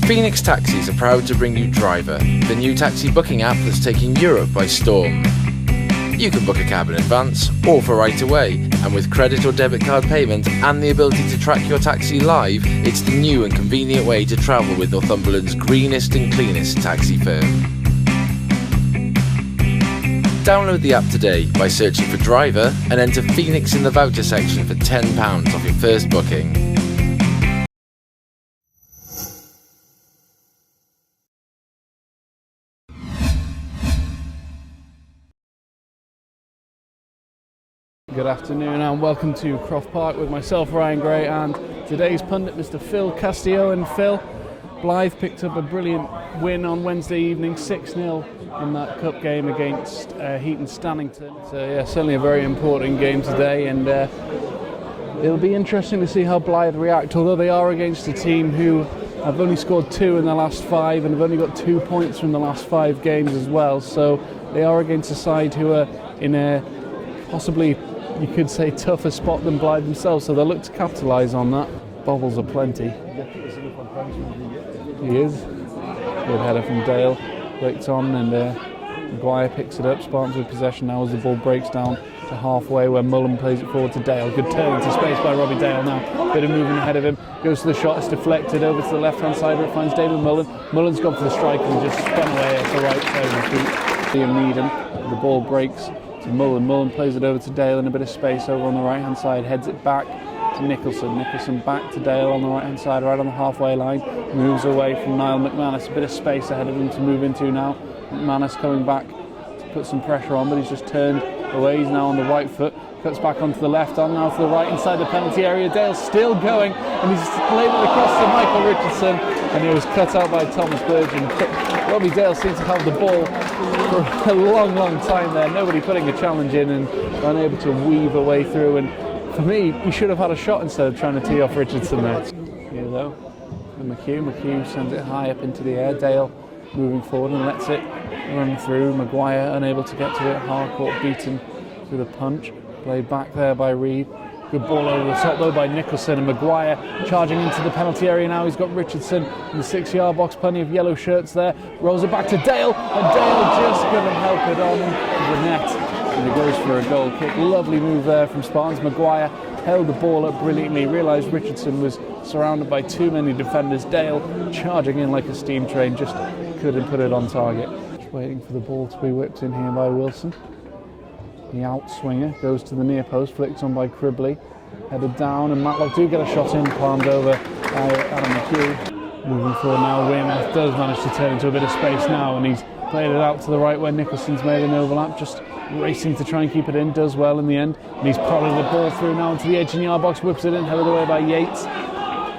Phoenix Taxis are proud to bring you Driver, the new taxi booking app that's taking Europe by storm. You can book a cab in advance or for right away, and with credit or debit card payment and the ability to track your taxi live, it's the new and convenient way to travel with Northumberland's greenest and cleanest taxi firm. Download the app today by searching for Driver and enter Phoenix in the voucher section for £10 off your first booking. Good afternoon and welcome to Croft Park with myself, Ryan Gray, and today's pundit, Mr. Phil Castillo. And Phil, Blyth picked up a brilliant win on Wednesday evening, 6-0 in that cup game against Heaton Stannington. So yeah, certainly a very important game today, and it'll be interesting to see how Blyth react, although they are against a team who have only scored 2 in the last 5 and have only got 2 points from the last 5 games as well. So they are against a side who are in a possibly, you could say, tougher spot than Blyth themselves, so they'll look to capitalise on that. Bobbles are plenty. He is. Good header from Dale. Breaks on and Maguire picks it up. Spartans with possession now as the ball breaks down to halfway where Mullen plays it forward to Dale. Good turn into space by Robbie Dale now. Bit of movement ahead of him. Goes to the shot, it's deflected over to the left hand side where it finds David Mullen. Mullen's gone for the strike and just spun away at the right side of the feet. Liam Needham. The ball breaks to Mullen. Mullen plays it over to Dale in a bit of space over on the right hand side, heads it back to Nicholson. Nicholson back to Dale on the right hand side, right on the halfway line, moves away from Niall McManus. A bit of space ahead of him to move into now. McManus coming back to put some pressure on, but he's just turned away. He's now on the right foot, cuts back onto the left, on now to the right inside the penalty area. Dale's still going and he's laid it across to Michael Richardson, and it was cut out by Thomas Burgin. Robbie Dale seemed to have the ball for a long time there, nobody putting a challenge in and unable to weave a way through, and for me, he should have had a shot instead of trying to tee off Richardson there. Here though, and McHugh sends it high up into the air. Dale moving forward and lets it run through. Maguire unable to get to it. Harcourt beaten through the punch. Played back there by Reed. Good ball over the top though by Nicholson, and Maguire charging into the penalty area now. He's got Richardson in the 6-yard box, plenty of yellow shirts there. Rolls it back to Dale, and Dale just couldn't help it on to the net. And it goes for a goal kick. Lovely move there from Spartans. Maguire held the ball up brilliantly, realised Richardson was surrounded by too many defenders. Dale charging in like a steam train, just couldn't put it on target. Just waiting for the ball to be whipped in here by Wilson. The outswinger goes to the near post, flicked on by Cribley, headed down, and Matlock do get a shot in, palmed over by Adam McHugh. Moving forward now, Weymouth does manage to turn into a bit of space now, and he's played it out to the right where Nicholson's made an overlap, just racing to try and keep it in, does well in the end, and he's prodded the ball through now into the 18-yard box, whips it in, headed away by Yates.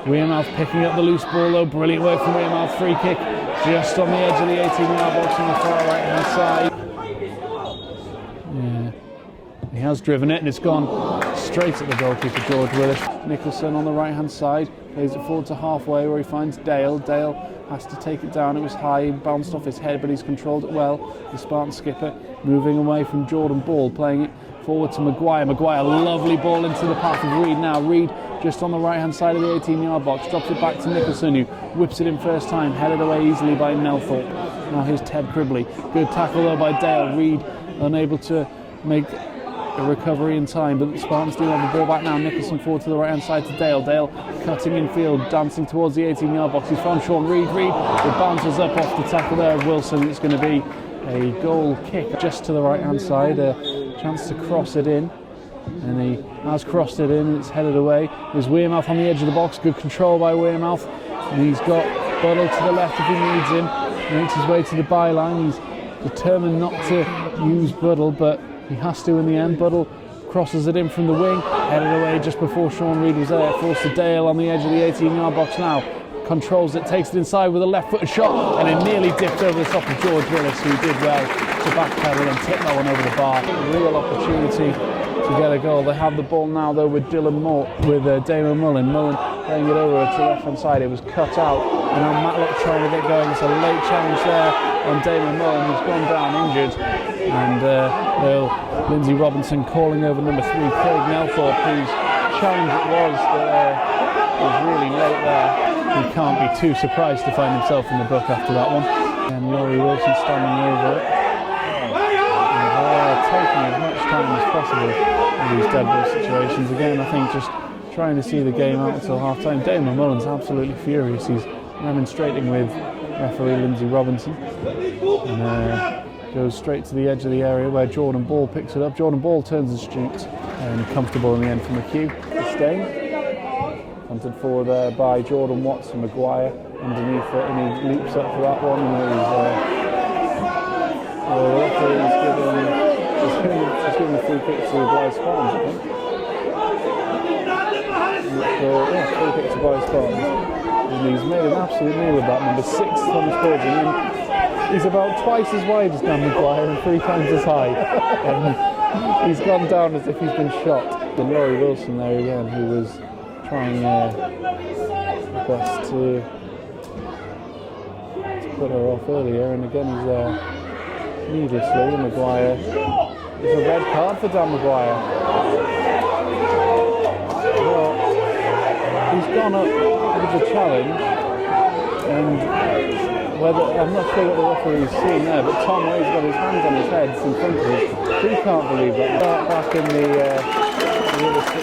Weymouth picking up the loose ball though, brilliant work from Weymouth, free kick just on the edge of the 18-yard box on the far right hand side. Yeah. He has driven it and it's gone straight at the goalkeeper, George Willis. Nicholson on the right hand side, plays it forward to halfway where he finds Dale. Dale has to take it down, it was high, bounced off his head, but he's controlled it well. The Spartan skipper moving away from Jordan Ball, playing it forward to Maguire. Maguire, lovely ball into the path of Reed now. Reed just on the right hand side of the 18-yard box, drops it back to Nicholson, who whips it in first time, headed away easily by Nelthorpe. Now here's Ted Cribley. Good tackle though by Dale. Reed unable to make a recovery in time, but the Spartans do have the ball back now. Nicholson forward to the right hand side to Dale. Dale cutting in field, dancing towards the 18-yard box. He's found Sean Reed. Reed, it bounces up off the tackle there of Wilson. It's going to be a goal kick just to the right hand side, a chance to cross it in, and he has crossed it in and it's headed away. There's Weymouth on the edge of the box, good control by Weymouth, and he's got Buddle to the left if he needs him. He makes his way to the byline. He's determined not to use Buddle, but he has to in the end. Buddle crosses it in from the wing, headed away just before Sean Reed was there. Forced to Dale on the edge of the 18-yard box now. Controls it, takes it inside with a left-footed shot, and it nearly dipped over the top of George Willis, who did well to backpedal and tip that one over the bar. A real opportunity to get a goal. They have the ball now though with Damon Mullen. Mullen playing it over to the left-hand side. It was cut out, and now Matlock trying to get going. It's a late challenge there on Damon Mullen, who's gone down injured, and Lindsay Robinson calling over number 3, Craig Nelthorpe, whose challenge it was really late there. he can't be too surprised to find himself in the book after that one. And Laurie Wilson standing over it. Taking as much time as possible in these dead ball situations. Again, I think just trying to see the game out until half time. Damon Mullen's absolutely furious. He's remonstrating with referee Lindsay Robinson and goes straight to the edge of the area where Jordan Ball picks it up. Jordan Ball turns and shoots, and comfortable in the end for McHugh. Sustain. Punted forward there by Jordan Watson. Maguire underneath it, and he leaps up for that one. And he's given a free kick to Blyth Spartans, I think. Free kick to Blyth Spartans. And he's made an absolute meal of that. Number 6, Thomas Forging. And he's about twice as wide as Dan Maguire and 3 times as high. And he's gone down as if he's been shot. And Laurie Wilson there again, who was trying best to put her off earlier. And again, he's there needlessly. Maguire. There's a red card for Dan Maguire. Well, he's gone up with the challenge, and I'm not sure what the referee's seen there, but Tom Way's got his hands on his head in front of him. He can't believe that. Back in the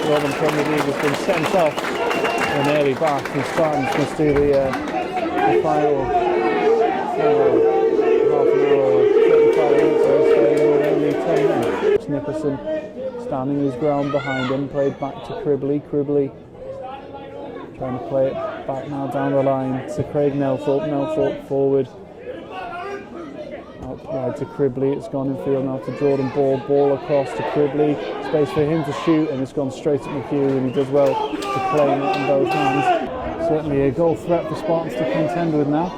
Northern Premier League has been sent off an early back, and Spartans must do the final half an hour, 35 minutes of this game with only 10 minutes. Nicholson standing his ground behind him, played back to Cribley. Cribley trying to play it back now down the line to Craig Nelthorpe. Nelthorpe forward. Out wide to Cribley. It's gone in field now to Jordan Ball. Ball across to Cribley. Space for him to shoot, and it's gone straight at McHugh, and he does well to claim it in both hands. Certainly a goal threat for Spartans to contend with now.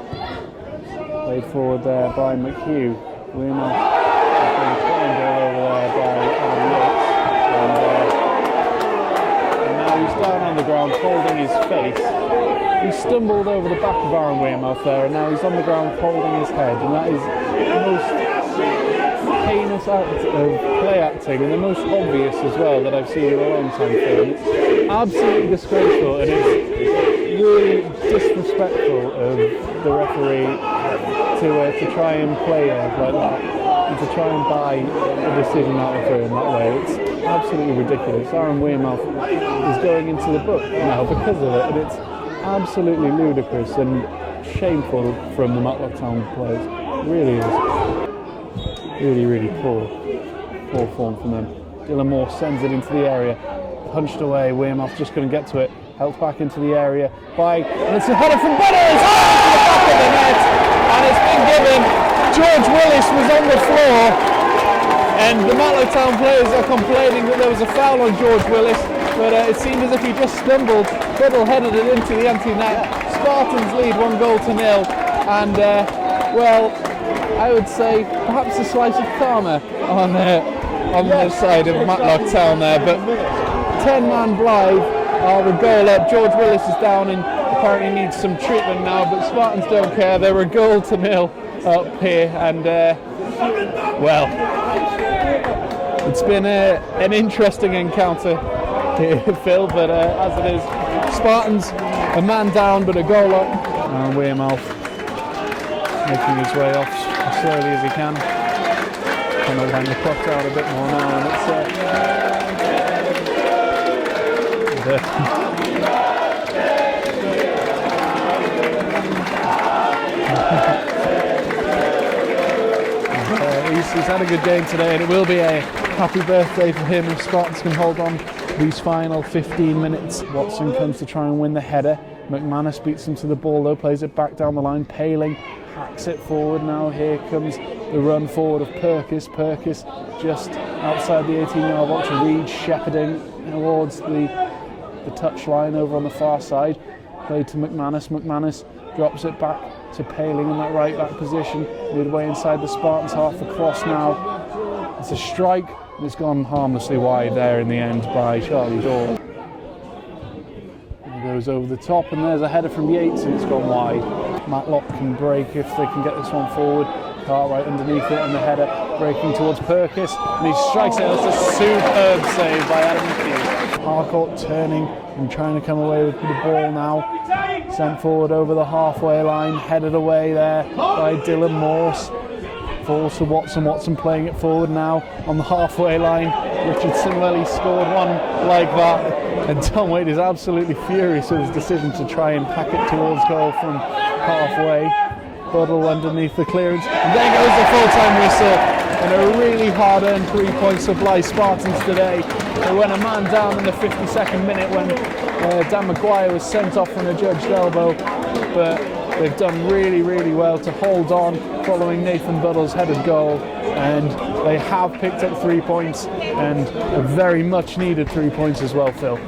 Played forward there by McHugh. Weirmouth has been playing all over there by Adam Yates. And now he's down on the ground holding his face. He stumbled over the back of Aaron Weirmouth there, and now he's on the ground holding his head. And that is the most heinous act of play acting, and the most obvious as well that I've seen in a long time film. It's absolutely disgraceful, and it's really disrespectful of the referee to try and play like that, and to try and buy a decision out of her in that way. It's absolutely ridiculous. Aaron Weirmouth is going into the book now because of it, and it's absolutely ludicrous and shameful from the Matlock Town players. It really is. Really poor form from them. Dylan Moore sends it into the area, punched away. Weirmouth just couldn't get to it. Helped back into the area and it's a header from Buddle. It's to the back of the net, and it's been given. George Willis was on the floor, and the Matlock Town players are complaining that there was a foul on George Willis, but it seemed as if he just stumbled. Buddle headed it into the empty net. Spartans lead 1-0, and well, I would say perhaps a slice of karma on the side of Matlock Town there, but 10-man Blythe are a goal up. George Willis is down and apparently needs some treatment now, but Spartans don't care. They're a 1-0 up here, and well, it's been an interesting encounter here, Phil, but as it is, Spartans a man down but a goal up, and Weirmouth making his way off as slowly as he can. Kind of wind the clock out a bit more now, and he's had a good game today, and it will be a happy birthday for him if Spartans can hold on these final 15 minutes. Watson comes to try and win the header. McManus beats him to the ball though, plays it back down the line. Paling hacks it forward. Now here comes the run forward of Perkis. Perkis just outside the 18-yard box. Reed shepherding towards the touch line over on the far side. Played to McManus. McManus drops it back to Paling in that right back position, midway inside the Spartans half. Across now. It's a strike, and it's gone harmlessly wide there in the end by Charlie Dore. It goes over the top, and there's a header from Yates, and it's gone wide. Matlock can break if they can get this one forward. Cartwright underneath it, and the header breaking towards Perkis, and he strikes it. That's a superb save by Adam McHugh. Harcourt turning and trying to come away with the ball now. Sent forward over the halfway line, headed away there by Dylan Morse. Falls to Watson. Watson playing it forward now on the halfway line. Richard similarly scored one like that. And Tom Wade is absolutely furious with his decision to try and pack it towards goal from halfway. Buddle underneath the clearance. And there goes the full-time whistle. And a really hard-earned 3 points for Blyth Spartans today. They went a man down in the 52nd minute when Dan Maguire was sent off from a judged elbow. But they've done really, really well to hold on following Nathan Buddle's headed goal. And they have picked up 3 points, and a very much needed 3 points as well, Phil.